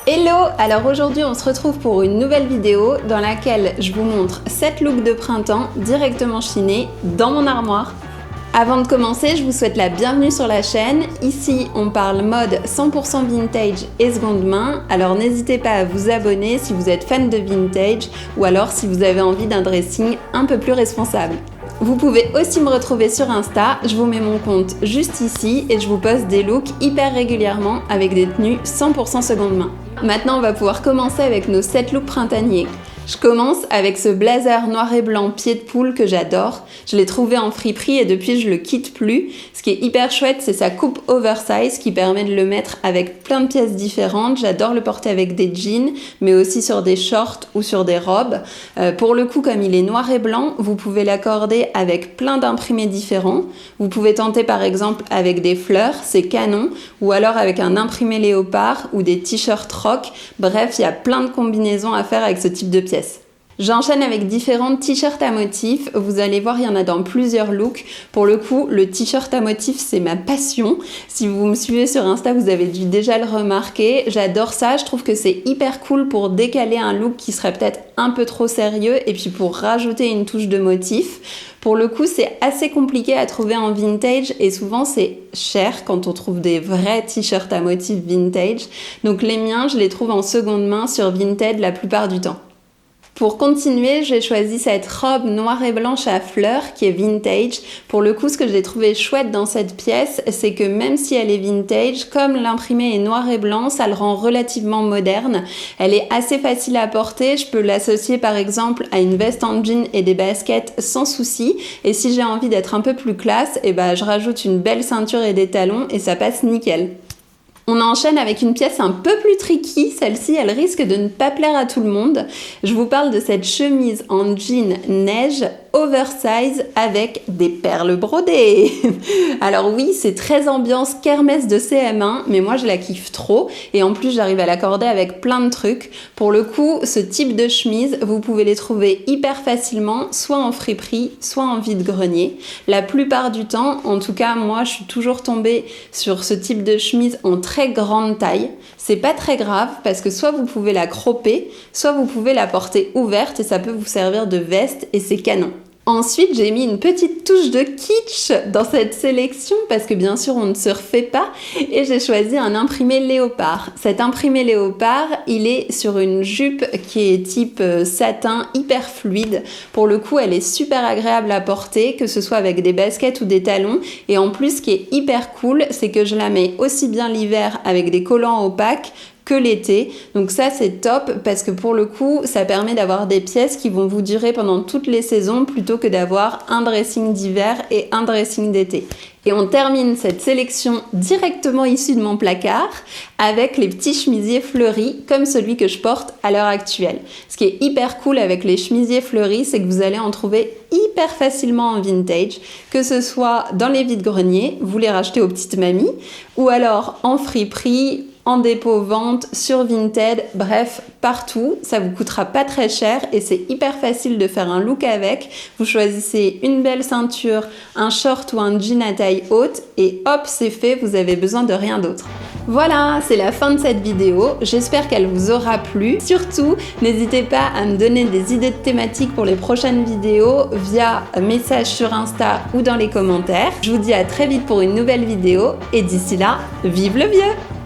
Hello! Alors aujourd'hui on se retrouve pour une nouvelle vidéo dans laquelle je vous montre 7 looks de printemps directement chinés dans mon armoire. Avant de commencer, je vous souhaite la bienvenue sur la chaîne. Ici, on parle mode 100% vintage et seconde main. Alors n'hésitez pas à vous abonner si vous êtes fan de vintage ou alors si vous avez envie d'un dressing un peu plus responsable. Vous pouvez aussi me retrouver sur Insta, je vous mets mon compte juste ici et je vous poste des looks hyper régulièrement avec des tenues 100% seconde main. Maintenant, on va pouvoir commencer avec nos 7 looks printaniers. Je commence avec ce blazer noir et blanc pied de poule que j'adore. Je l'ai trouvé en friperie et depuis je le quitte plus. Ce qui est hyper chouette, c'est sa coupe oversize qui permet de le mettre avec plein de pièces différentes. J'adore le porter avec des jeans, mais aussi sur des shorts ou sur des robes. Pour le coup, comme il est noir et blanc, vous pouvez l'accorder avec plein d'imprimés différents. Vous pouvez tenter par exemple avec des fleurs, c'est canon, ou alors avec un imprimé léopard ou des t-shirts rock. Bref, il y a plein de combinaisons à faire avec ce type de pièces. J'enchaîne avec différents t-shirts à motifs. Vous allez voir, il y en a dans plusieurs looks. Pour le coup, le t-shirt à motifs, c'est ma passion. Si vous me suivez sur Insta, vous avez dû déjà le remarquer. J'adore ça. Je trouve que c'est hyper cool pour décaler un look qui serait peut-être un peu trop sérieux et puis pour rajouter une touche de motif. Pour le coup, c'est assez compliqué à trouver en vintage et souvent c'est cher quand on trouve des vrais t-shirts à motifs vintage. Donc les miens, je les trouve en seconde main sur Vinted la plupart du temps. Pour continuer, j'ai choisi cette robe noire et blanche à fleurs qui est vintage. Pour le coup, ce que j'ai trouvé chouette dans cette pièce, c'est que même si elle est vintage, comme l'imprimé est noir et blanc, ça le rend relativement moderne. Elle est assez facile à porter. Je peux l'associer par exemple à une veste en jean et des baskets sans souci. Et si j'ai envie d'être un peu plus classe, je rajoute une belle ceinture et des talons et ça passe nickel. On enchaîne avec une pièce un peu plus tricky, celle-ci elle risque de ne pas plaire à tout le monde. Je vous parle de cette chemise en jean neige oversize avec des perles brodées. Alors oui, c'est très ambiance kermesse de CM1, mais moi je la kiffe trop et en plus j'arrive à l'accorder avec plein de trucs. Pour le coup, ce type de chemise, vous pouvez les trouver hyper facilement, soit en friperie, soit en vide-grenier. La plupart du temps, en tout cas moi je suis toujours tombée sur ce type de chemise en très grande taille. C'est pas très grave parce que soit vous pouvez la cropper, soit vous pouvez la porter ouverte et ça peut vous servir de veste et c'est canon. Ensuite, j'ai mis une petite touche de kitsch dans cette sélection parce que bien sûr, on ne se refait pas et j'ai choisi un imprimé léopard. Cet imprimé léopard, il est sur une jupe qui est type satin hyper fluide. Pour le coup, elle est super agréable à porter, que ce soit avec des baskets ou des talons. Et en plus, ce qui est hyper cool, c'est que je la mets aussi bien l'hiver avec des collants opaques que l'été. Donc ça c'est top parce que pour le coup ça permet d'avoir des pièces qui vont vous durer pendant toutes les saisons plutôt que d'avoir un dressing d'hiver et un dressing d'été. Et on termine cette sélection directement issue de mon placard avec les petits chemisiers fleuris comme celui que je porte à l'heure actuelle. Ce qui est hyper cool avec les chemisiers fleuris, c'est que vous allez en trouver hyper facilement en vintage, que ce soit dans les vides-greniers, vous les rachetez aux petites mamies, ou alors en friperie, en dépôt-vente, sur Vinted, bref, partout. Ça vous coûtera pas très cher et c'est hyper facile de faire un look avec. Vous choisissez une belle ceinture, un short ou un jean à taille haute et hop, c'est fait, vous avez besoin de rien d'autre. Voilà, c'est la fin de cette vidéo. J'espère qu'elle vous aura plu. Surtout, n'hésitez pas à me donner des idées de thématiques pour les prochaines vidéos via message sur Insta ou dans les commentaires. Je vous dis à très vite pour une nouvelle vidéo et d'ici là, vive le vieux!